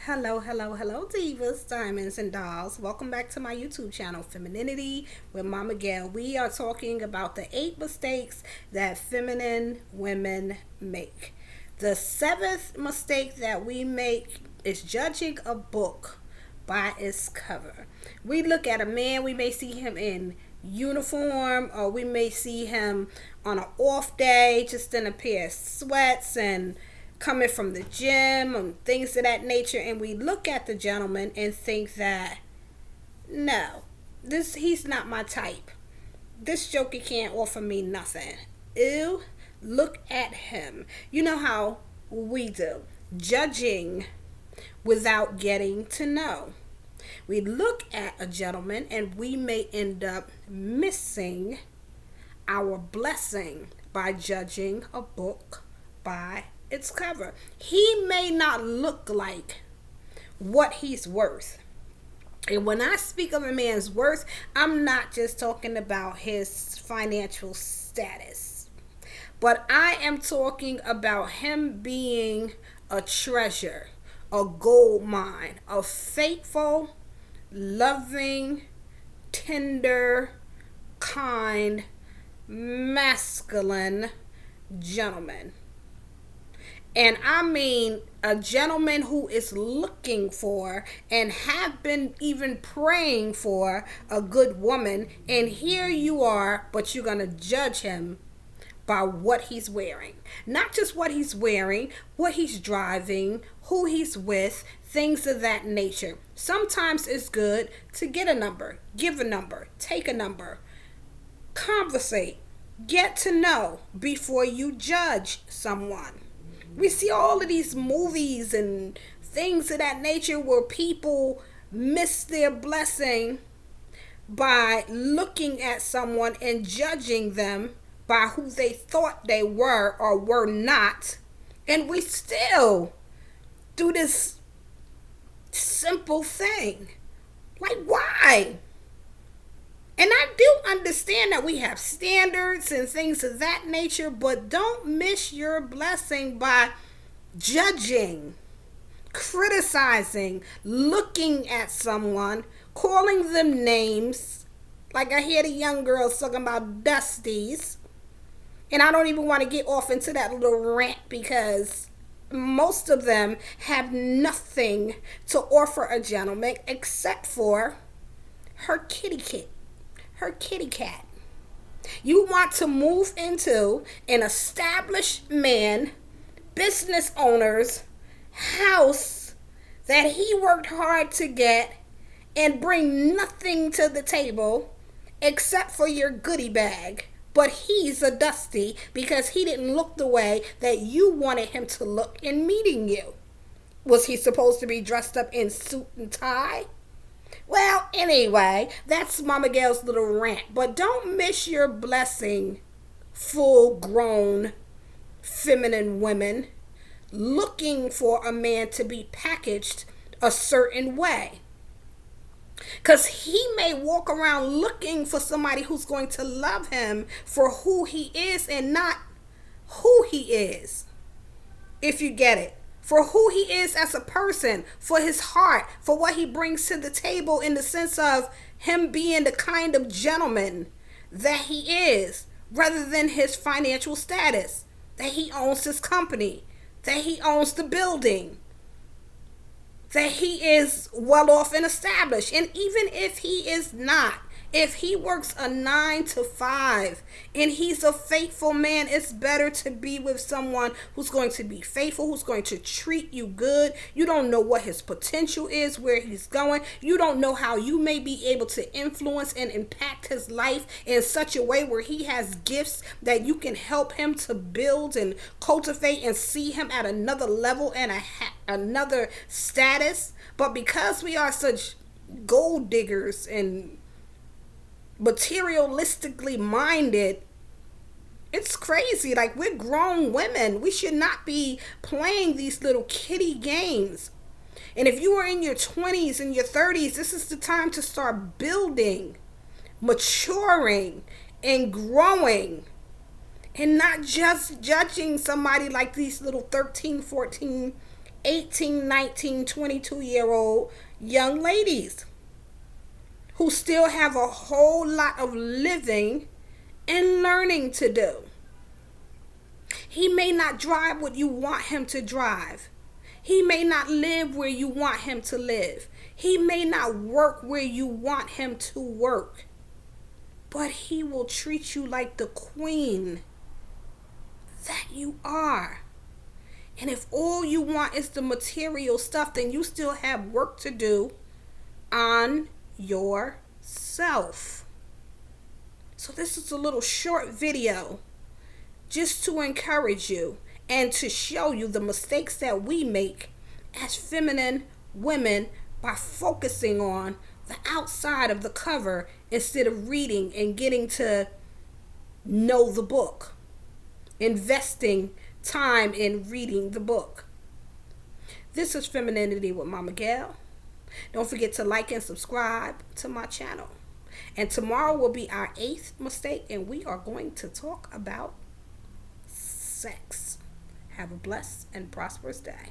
Hello, divas, diamonds, and dolls. Welcome back to my YouTube channel, Femininity with Momma Gail. We are talking about the 8 mistakes that feminine women make. The seventh mistake that we make is judging a book by its cover. We look at a man, we may see him in uniform, or we may see him on an off day, just in a pair of sweats and coming from the gym and things of that nature, and we look at the gentleman and think that no, this he's not my type. This joker can't offer me nothing. Ew, look at him. You know how we do, judging without getting to know. We look at a gentleman and we may end up missing our blessing by judging a book by its cover. He may not look like what he's worth. And when I speak of a man's worth, I'm not just talking about his financial status, but I am talking about him being a treasure, a gold mine, a faithful, loving, tender, kind, masculine gentleman. And I mean a gentleman who is looking for and have been even praying for a good woman. And here you are, but you're going to judge him by what he's wearing. Not just what he's wearing, what he's driving, who he's with, things of that nature. Sometimes it's good to get a number, give a number, take a number, conversate, get to know before you judge someone. We see all of these movies and things of that nature where people miss their blessing by looking at someone and judging them by who they thought they were or were not. And we still do this simple thing. Like, why? And I do understand that we have standards and things of that nature, but don't miss your blessing by judging, criticizing, looking at someone, calling them names. Like I hear the young girls talking about dusties. And I don't even want to get off into that little rant because most of them have nothing to offer a gentleman except for her kitty cat. You want to move into an established man, business owner's house that he worked hard to get and bring nothing to the table except for your goodie bag. But he's a dusty because he didn't look the way that you wanted him to look in meeting you. Was he supposed to be dressed up in suit and tie? Well, anyway, that's Momma Gail's little rant. But don't miss your blessing, full grown feminine women looking for a man to be packaged a certain way. Because he may walk around looking for somebody who's going to love him for who he is and not who he is. If you get it. For who he is as a person, for his heart, for what he brings to the table in the sense of him being the kind of gentleman that he is, rather than his financial status, that he owns his company, that he owns the building, that he is well off and established. And even if he is not, if he works a 9 to 5 and he's a faithful man, it's better to be with someone who's going to be faithful, who's going to treat you good. You don't know what his potential is, where he's going. You don't know how you may be able to influence and impact his life in such a way where he has gifts that you can help him to build and cultivate and see him at another level and another status. But because we are such gold diggers and materialistically minded, it's crazy. Like, we're grown women. We should not be playing these little kiddie games. And if you are in your 20s and your 30s, this is the time to start building, maturing, and growing, and not just judging somebody like these little 13, 14 18, 19, 22-year-old young ladies who still have a whole lot of living and learning to do. He may not drive what you want him to drive. He may not live where you want him to live. He may not work where you want him to work. But he will treat you like the queen that you are. And if all you want is the material stuff, then you still have work to do on yourself. So this is a little short video just to encourage you and to show you the mistakes that we make as feminine women by focusing on the outside of the cover instead of reading and getting to know the book, investing time in reading the book. This is Femininity with Momma Gail. Don't forget to like and subscribe to my channel. And tomorrow will be our 8th mistake, and we are going to talk about sex. Have a blessed and prosperous day.